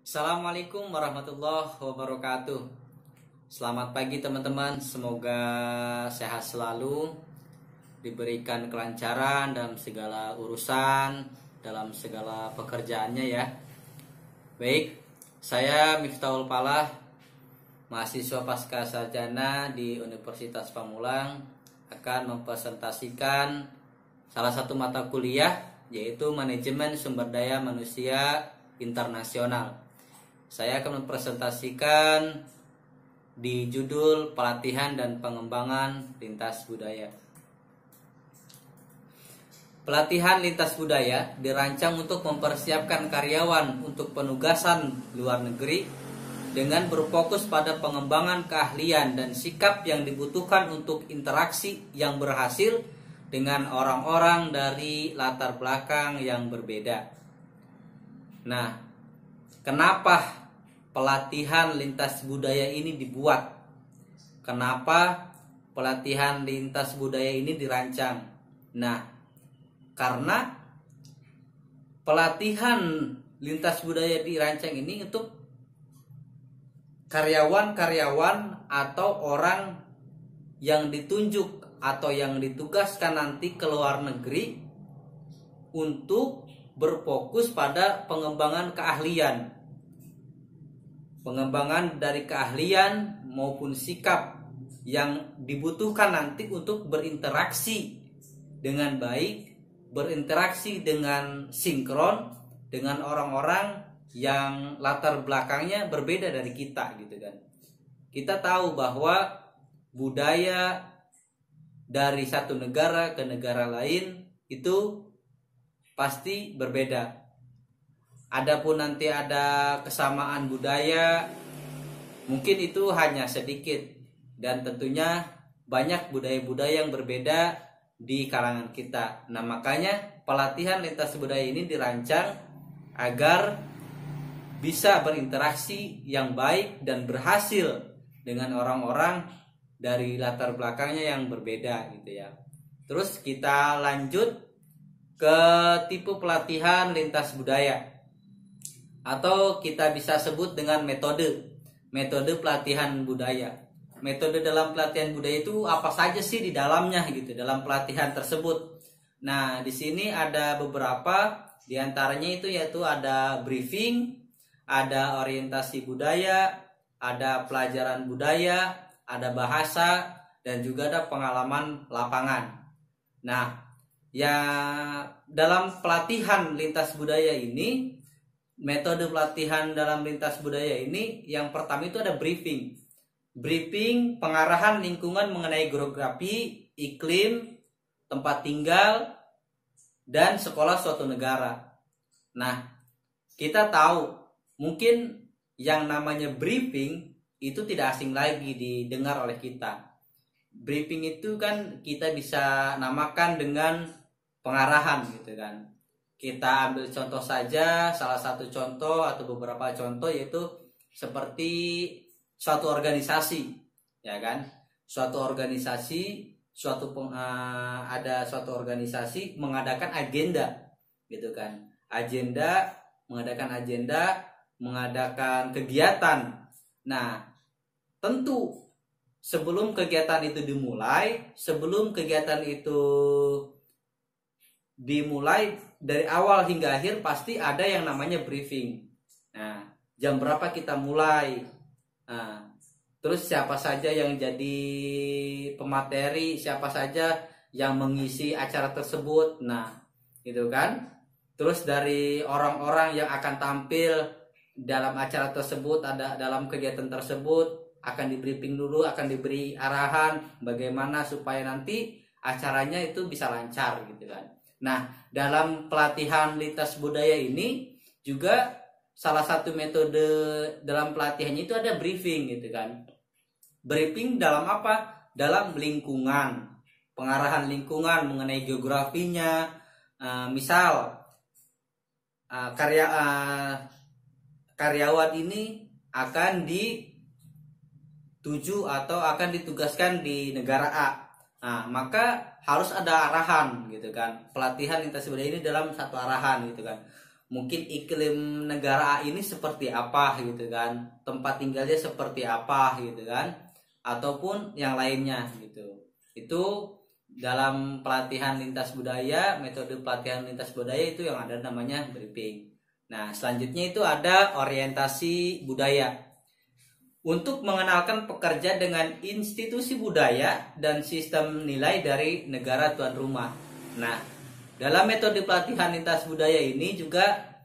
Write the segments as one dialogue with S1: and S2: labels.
S1: Assalamualaikum warahmatullahi wabarakatuh. Selamat pagi teman-teman. Semoga sehat selalu, diberikan kelancaran dalam segala urusan, dalam segala pekerjaannya ya. Baik, saya Miftahul Falah, mahasiswa pasca sarjana di Universitas Pamulang, akan mempresentasikan salah satu mata kuliah, yaitu Manajemen Sumber Daya Manusia Internasional. Saya akan mempresentasikan di judul Pelatihan dan Pengembangan Lintas Budaya. Pelatihan lintas budaya dirancang untuk mempersiapkan karyawan untuk penugasan luar negeri dengan berfokus pada pengembangan keahlian dan sikap yang dibutuhkan untuk interaksi yang berhasil dengan orang-orang dari latar belakang yang berbeda. Nah, kenapa pelatihan lintas budaya ini dibuat? Kenapa pelatihan lintas budaya ini dirancang? Nah, karena pelatihan lintas budaya dirancang ini untuk karyawan-karyawan atau orang yang ditunjuk atau yang ditugaskan nanti ke luar negeri untuk berfokus pada pengembangan keahlian. Pengembangan dari keahlian maupun sikap yang dibutuhkan nanti untuk berinteraksi dengan baik, berinteraksi dengan sinkron dengan orang-orang yang latar belakangnya berbeda dari kita gitu kan. Kita tahu bahwa budaya dari satu negara ke negara lain itu pasti berbeda. Adapun nanti ada kesamaan budaya, mungkin itu hanya sedikit, dan tentunya banyak budaya-budaya yang berbeda di kalangan kita. Nah, makanya pelatihan lintas budaya ini dirancang agar bisa berinteraksi yang baik dan berhasil dengan orang-orang dari latar belakangnya yang berbeda gitu ya. Terus kita lanjut ke tipe pelatihan lintas budaya, atau kita bisa sebut dengan metode pelatihan budaya. Metode dalam pelatihan budaya itu apa saja sih di dalamnya gitu, dalam pelatihan tersebut. Nah, di sini ada beberapa, di antaranya itu yaitu ada briefing, ada orientasi budaya, ada pelajaran budaya, ada bahasa, dan juga ada pengalaman lapangan. Nah, ya dalam pelatihan lintas budaya ini, metode pelatihan dalam lintas budaya ini, yang pertama itu ada briefing. Briefing pengarahan lingkungan mengenai geografi, iklim, tempat tinggal, dan sekolah suatu negara. Nah, kita tahu mungkin yang namanya briefing itu tidak asing lagi didengar oleh kita. Briefing itu kan kita bisa namakan dengan pengarahan gitu kan. Kita ambil contoh saja, salah satu contoh atau beberapa contoh, yaitu seperti suatu organisasi, ya kan? Suatu organisasi, ada suatu organisasi mengadakan agenda, gitu kan? Mengadakan kegiatan. Nah, tentu sebelum kegiatan itu dimulai dari awal hingga akhir pasti ada yang namanya briefing. Nah, jam berapa kita mulai? Nah, terus siapa saja yang jadi pemateri, siapa saja yang mengisi acara tersebut. Nah, gitu kan? Terus dari orang-orang yang akan tampil dalam acara tersebut, ada dalam kegiatan tersebut, akan di briefing dulu, akan diberi arahan bagaimana supaya nanti acaranya itu bisa lancar gitu kan. Nah, dalam pelatihan lintas budaya ini juga salah satu metode dalam pelatihannya itu ada briefing gitu kan. Briefing dalam apa? Dalam lingkungan, pengarahan lingkungan mengenai geografinya. Misal karyawan ini akan dituju atau akan ditugaskan di negara A. Nah, maka harus ada arahan gitu kan. Pelatihan lintas budaya ini dalam satu arahan gitu kan. mungkin iklim negara A ini seperti apa gitu kan, tempat tinggalnya seperti apa gitu kan, ataupun yang lainnya gitu. Itu dalam pelatihan lintas budaya, metode pelatihan lintas budaya itu yang ada namanya briefing. Nah, selanjutnya itu ada orientasi budaya. Untuk mengenalkan pekerja dengan institusi budaya dan sistem nilai dari negara tuan rumah. Nah, dalam metode pelatihan lintas budaya ini juga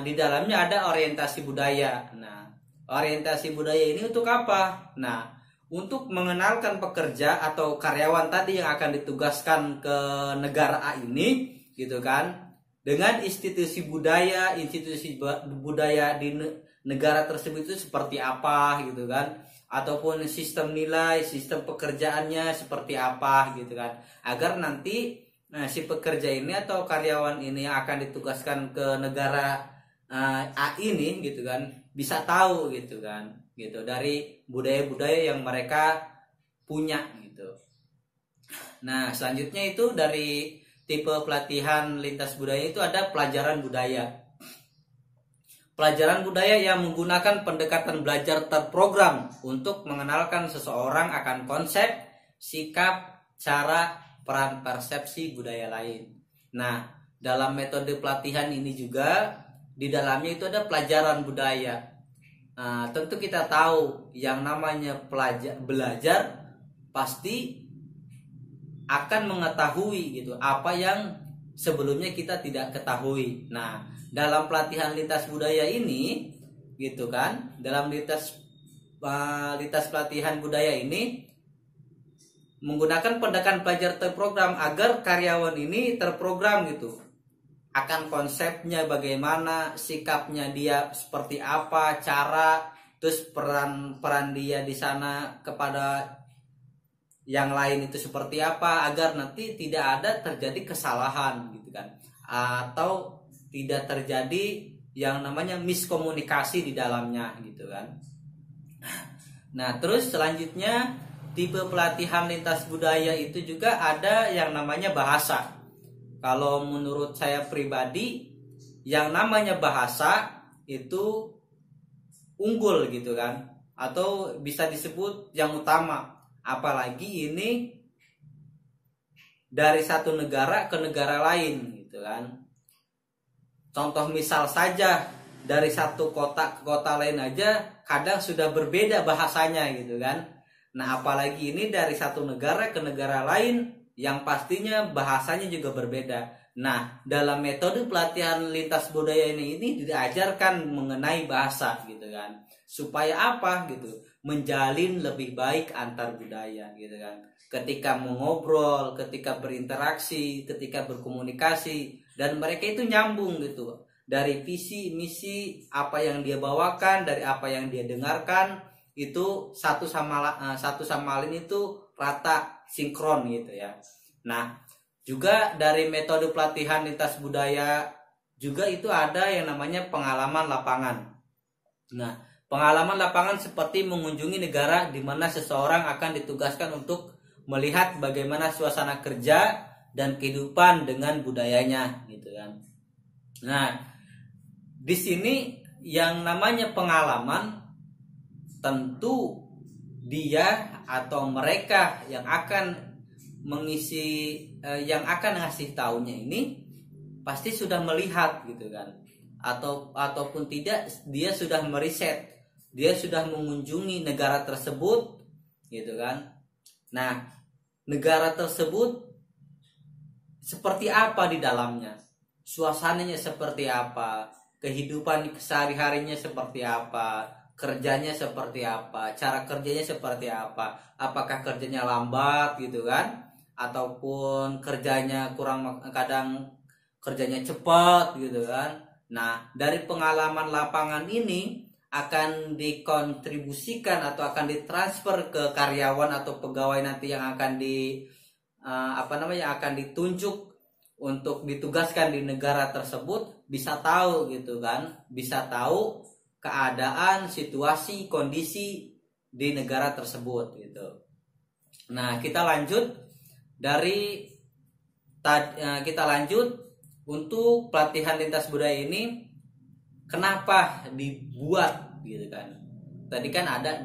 S1: di dalamnya ada orientasi budaya. Nah, orientasi budaya ini untuk apa? Nah, untuk mengenalkan pekerja atau karyawan tadi yang akan ditugaskan ke negara A ini gitu kan, dengan institusi budaya di negara tersebut itu seperti apa gitu kan, ataupun sistem nilai, sistem pekerjaannya seperti apa gitu kan, agar nanti si pekerja ini atau karyawan ini yang akan ditugaskan ke negara A ini gitu kan bisa tahu gitu kan, gitu dari budaya-budaya yang mereka punya gitu. Nah, selanjutnya itu dari tipe pelatihan lintas budaya itu ada pelajaran budaya. Pelajaran budaya yang menggunakan pendekatan belajar terprogram untuk mengenalkan seseorang akan konsep, sikap, cara, peran, persepsi budaya lain. Nah, dalam metode pelatihan ini juga di dalamnya itu ada pelajaran budaya. Nah, tentu kita tahu yang namanya belajar pasti akan mengetahui gitu apa yang sebelumnya kita tidak ketahui. Nah, dalam pelatihan lintas budaya ini gitu kan, dalam lintas pelatihan budaya ini menggunakan pendekatan belajar terprogram agar karyawan ini terprogram gitu akan konsepnya bagaimana, sikapnya dia seperti apa, cara, terus peran dia di sana kepada yang lain itu seperti apa, agar nanti tidak ada terjadi kesalahan gitu kan, atau tidak terjadi yang namanya miskomunikasi di dalamnya gitu kan. Nah, terus selanjutnya tipe pelatihan lintas budaya itu juga ada yang namanya bahasa. Kalau menurut saya pribadi, yang namanya bahasa itu unggul gitu kan, atau bisa disebut yang utama. Apalagi ini dari satu negara ke negara lain gitu kan. Contoh misal saja, dari satu kota ke kota lain aja kadang sudah berbeda bahasanya gitu kan. Nah, apalagi ini dari satu negara ke negara lain yang pastinya bahasanya juga berbeda. Nah, dalam metode pelatihan lintas budaya ini diajarkan mengenai bahasa gitu kan. Supaya apa gitu? Menjalin lebih baik antar budaya gitu kan. Ketika mengobrol, ketika berinteraksi, ketika berkomunikasi, dan mereka itu nyambung gitu. Dari visi, misi, apa yang dia bawakan, dari apa yang dia dengarkan, itu satu sama lain itu rata, sinkron gitu ya. Nah, juga dari metode pelatihan lintas budaya juga itu ada yang namanya pengalaman lapangan. Nah, pengalaman lapangan seperti mengunjungi negara di mana seseorang akan ditugaskan untuk melihat bagaimana suasana kerja dan kehidupan dengan budayanya gitu kan. Nah, di sini yang namanya pengalaman tentu dia atau mereka yang akan mengisi yang akan ngasih taunya ini pasti sudah melihat gitu kan, ataupun tidak dia sudah meriset, dia sudah mengunjungi negara tersebut gitu kan. Nah, negara tersebut seperti apa di dalamnya, suasananya seperti apa, kehidupan sehari-harinya seperti apa, kerjanya seperti apa, cara kerjanya seperti apa, apakah kerjanya lambat gitu kan, ataupun kerjanya kadang kerjanya cepat gitu kan. Nah, dari pengalaman lapangan ini akan dikontribusikan atau akan ditransfer ke karyawan atau pegawai nanti yang akan akan ditunjuk untuk ditugaskan di negara tersebut, bisa tahu gitu kan, bisa tahu keadaan, situasi, kondisi di negara tersebut gitu. Nah, kita lanjut untuk pelatihan lintas budaya ini kenapa dibuat gitu kan. Tadi kan ada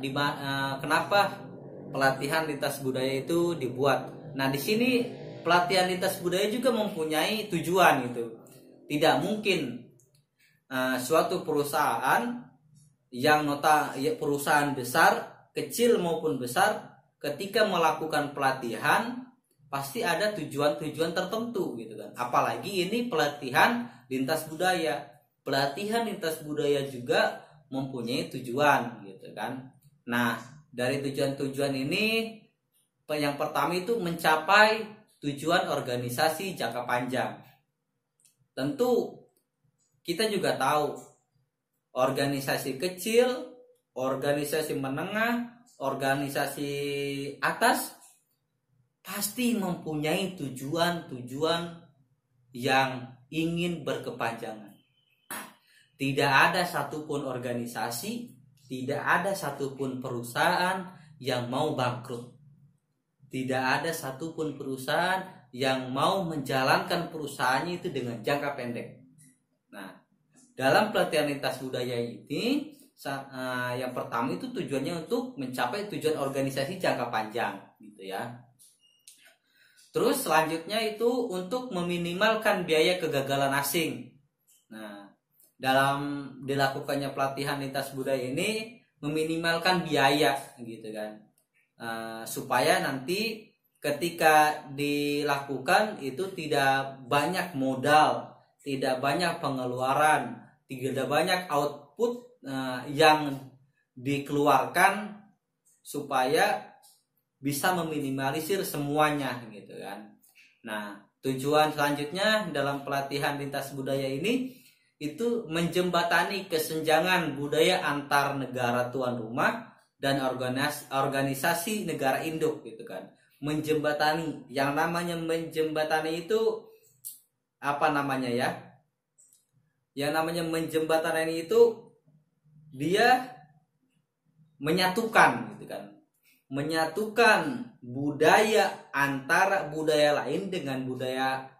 S1: kenapa pelatihan lintas budaya itu dibuat. Nah, di sini pelatihan lintas budaya juga mempunyai tujuan gitu. Tidak mungkin suatu perusahaan yang perusahaan besar, kecil maupun besar, ketika melakukan pelatihan pasti ada tujuan-tujuan tertentu gitu kan. Apalagi ini pelatihan lintas budaya. Pelatihan lintas budaya juga mempunyai tujuan gitu kan. Nah, dari tujuan-tujuan ini yang pertama itu mencapai tujuan organisasi jangka panjang. Tentu kita juga tahu organisasi kecil, organisasi menengah, organisasi atas pasti mempunyai tujuan-tujuan yang ingin berkepanjangan. Tidak ada satupun organisasi, tidak ada satupun perusahaan yang mau bangkrut. Tidak ada satupun perusahaan yang mau menjalankan perusahaannya itu dengan jangka pendek. Nah, dalam pelatihan lintas budaya ini, yang pertama itu tujuannya untuk mencapai tujuan organisasi jangka panjang, gitu ya. Terus selanjutnya itu untuk meminimalkan biaya kegagalan asing. Nah, dalam dilakukannya pelatihan lintas budaya ini meminimalkan biaya gitu kan, supaya nanti ketika dilakukan itu tidak banyak modal, tidak banyak pengeluaran, tidak banyak output yang dikeluarkan, supaya bisa meminimalisir semuanya gitu kan. Nah, tujuan selanjutnya dalam pelatihan lintas budaya ini itu menjembatani kesenjangan budaya antar negara tuan rumah dan organisasi negara induk gitu kan. Menjembatani, yang namanya menjembatani itu apa namanya ya? Yang namanya menjembatani itu dia menyatukan gitu kan. Menyatukan budaya antara budaya lain dengan budaya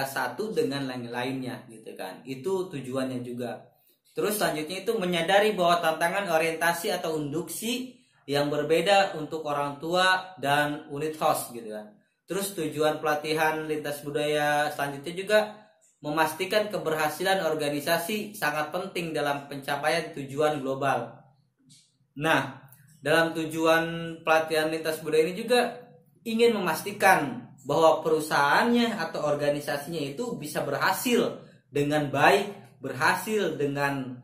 S1: satu dengan lain-lainnya gitu kan. Itu tujuannya juga. Terus selanjutnya itu menyadari bahwa tantangan orientasi atau induksi yang berbeda untuk orang tua dan unit host gitu kan. Terus tujuan pelatihan lintas budaya selanjutnya juga memastikan keberhasilan organisasi sangat penting dalam pencapaian tujuan global. Nah, dalam tujuan pelatihan lintas budaya ini juga ingin memastikan bahwa perusahaannya atau organisasinya itu bisa berhasil dengan baik, berhasil dengan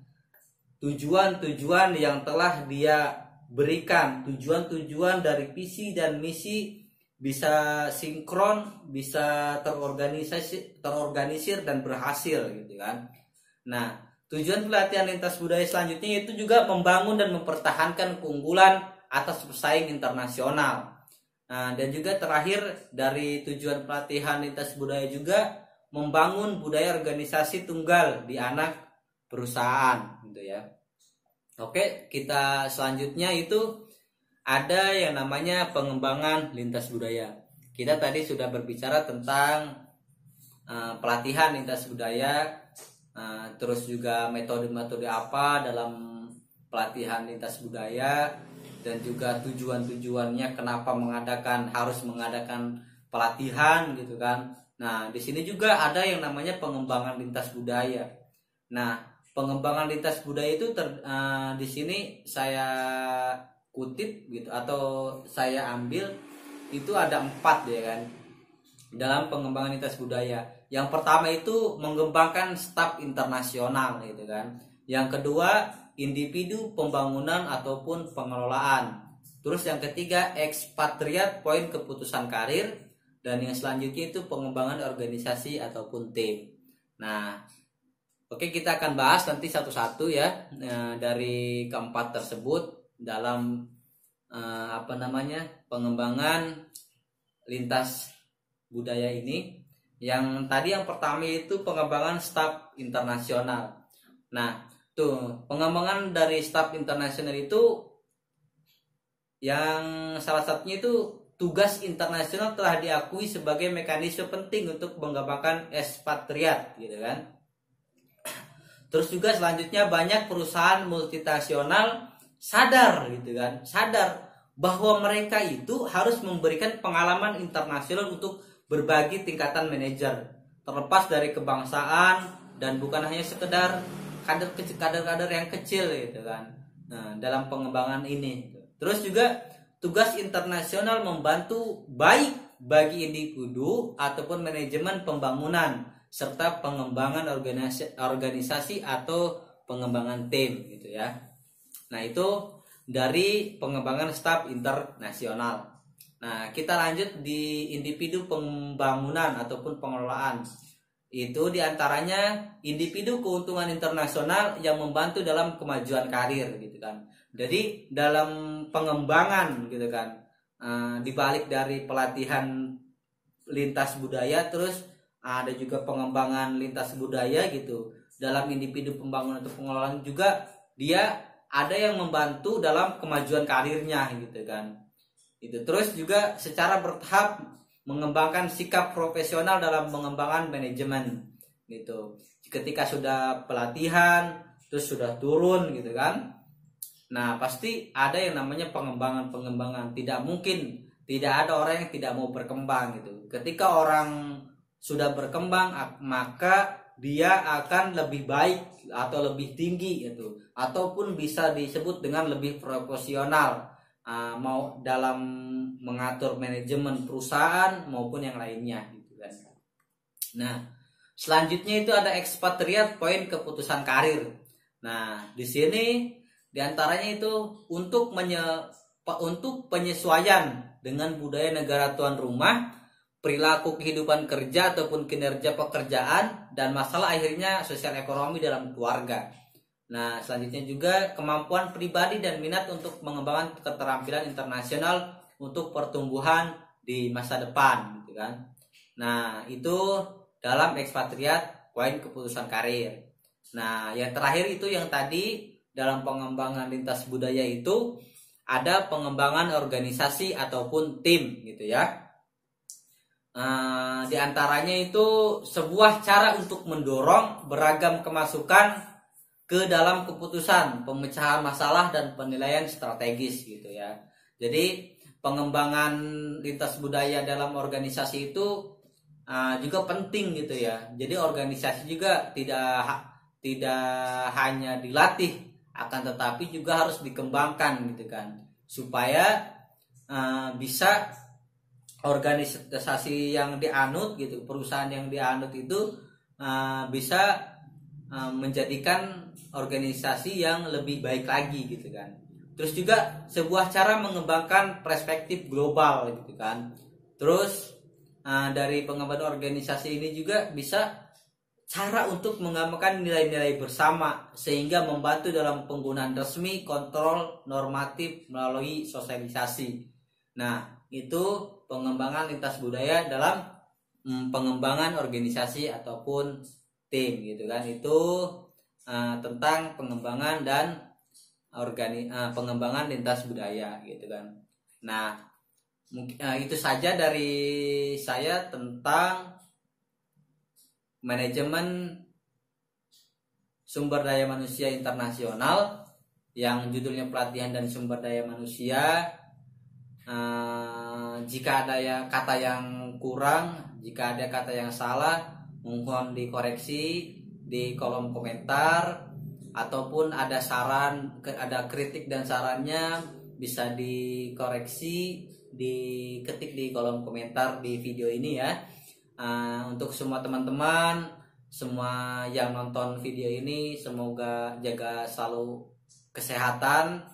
S1: tujuan-tujuan yang telah dia berikan, tujuan-tujuan dari visi dan misi bisa sinkron, bisa terorganisir dan berhasil gitu kan. Nah, tujuan pelatihan lintas budaya selanjutnya itu juga membangun dan mempertahankan keunggulan atas pesaing internasional. Nah, dan juga terakhir dari tujuan pelatihan lintas budaya juga membangun budaya organisasi tunggal di anak perusahaan gitu ya. Oke, kita selanjutnya itu ada yang namanya pengembangan lintas budaya. Kita tadi sudah berbicara tentang pelatihan lintas budaya. Terus juga metode-metode apa dalam pelatihan lintas budaya, dan juga tujuan-tujuannya kenapa harus mengadakan pelatihan gitu kan. Nah, di sini juga ada yang namanya pengembangan lintas budaya. Nah, pengembangan lintas budaya itu di sini saya kutip gitu atau saya ambil itu ada 4 ya kan dalam pengembangan lintas budaya. Yang pertama itu mengembangkan staf internasional gitu kan. Yang kedua, individu pembangunan ataupun pengelolaan. Terus yang ketiga, ekspatriat poin keputusan karir. Dan yang selanjutnya itu pengembangan organisasi ataupun tim. Nah, oke, kita akan bahas nanti satu-satu ya dari keempat tersebut dalam pengembangan lintas budaya ini. Yang tadi yang pertama itu pengembangan staf internasional. Nah, tuh pengembangan dari staf internasional itu yang salah satunya itu tugas internasional telah diakui sebagai mekanisme penting untuk mengembangkan ekspatriat gitu kan. Terus juga selanjutnya banyak perusahaan multinasional sadar gitu kan, sadar bahwa mereka itu harus memberikan pengalaman internasional untuk berbagai tingkatan manajer, terlepas dari kebangsaan dan bukan hanya sekedar kader-kader yang kecil gitu kan. Nah, dalam pengembangan ini. Terus juga tugas internasional membantu baik bagi individu ataupun manajemen pembangunan serta pengembangan organisasi atau pengembangan tim gitu ya. Nah, itu dari pengembangan staf internasional. Nah, kita lanjut di individu pembangunan ataupun pengelolaan. Itu diantaranya individu keuntungan internasional yang membantu dalam kemajuan karir gitu kan. Jadi dalam pengembangan gitu kan, dibalik dari pelatihan lintas budaya, terus ada juga pengembangan lintas budaya gitu. Dalam individu pembangunan atau pengelolaan juga dia ada yang membantu dalam kemajuan karirnya gitu kan. Itu terus juga secara bertahap mengembangkan sikap profesional dalam pengembangan manajemen gitu. Ketika sudah pelatihan terus sudah turun gitu kan. Nah, pasti ada yang namanya pengembangan. Tidak mungkin tidak ada orang yang tidak mau berkembang gitu. Ketika orang sudah berkembang, maka dia akan lebih baik atau lebih tinggi gitu, ataupun bisa disebut dengan lebih profesional, mau dalam mengatur manajemen perusahaan maupun yang lainnya gitu kan. Nah, selanjutnya itu ada ekspatriat, poin keputusan karir. Nah, di sini diantaranya itu untuk penyesuaian dengan budaya negara tuan rumah, perilaku kehidupan kerja ataupun kinerja pekerjaan, dan masalah akhirnya sosial ekonomi dalam keluarga. Nah, selanjutnya juga kemampuan pribadi dan minat untuk mengembangkan keterampilan internasional untuk pertumbuhan di masa depan gitu kan. Nah, itu dalam ekspatriat, poin keputusan karir. Nah, yang terakhir itu yang tadi dalam pengembangan lintas budaya itu ada pengembangan organisasi ataupun tim gitu ya. Di antaranya itu sebuah cara untuk mendorong beragam kemasukan ke dalam keputusan, pemecahan masalah dan penilaian strategis gitu ya. Jadi pengembangan lintas budaya dalam organisasi itu juga penting gitu ya. Jadi organisasi juga tidak hanya dilatih, akan tetapi juga harus dikembangkan gitu kan, supaya bisa organisasi yang dianut gitu, perusahaan yang dianut itu bisa menjadikan organisasi yang lebih baik lagi gitu kan. Terus juga sebuah cara mengembangkan perspektif global gitu kan. Terus dari pengembangan organisasi ini juga bisa cara untuk mengembangkan nilai-nilai bersama sehingga membantu dalam penggunaan resmi, kontrol, normatif melalui sosialisasi. Nah, itu pengembangan lintas budaya dalam pengembangan organisasi ataupun tim gitu kan. Itu tentang pengembangan dan pengembangan lintas budaya gitu kan. Nah, mungkin itu saja dari saya tentang manajemen sumber daya manusia internasional yang judulnya pelatihan dan sumber daya manusia. Jika ada kata yang kurang, jika ada kata yang salah, mohon dikoreksi di kolom komentar, ataupun ada saran, ada kritik dan sarannya bisa dikoreksi, diketik di kolom komentar di video ini ya. Untuk semua teman-teman, semua yang nonton video ini, semoga jaga selalu kesehatan,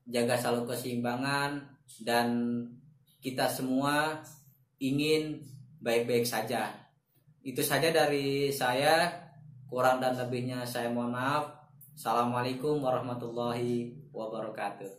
S1: jaga selalu keseimbangan, dan kita semua ingin baik-baik saja. Itu saja dari saya, kurang dan lebihnya saya mohon maaf. Assalamualaikum warahmatullahi wabarakatuh.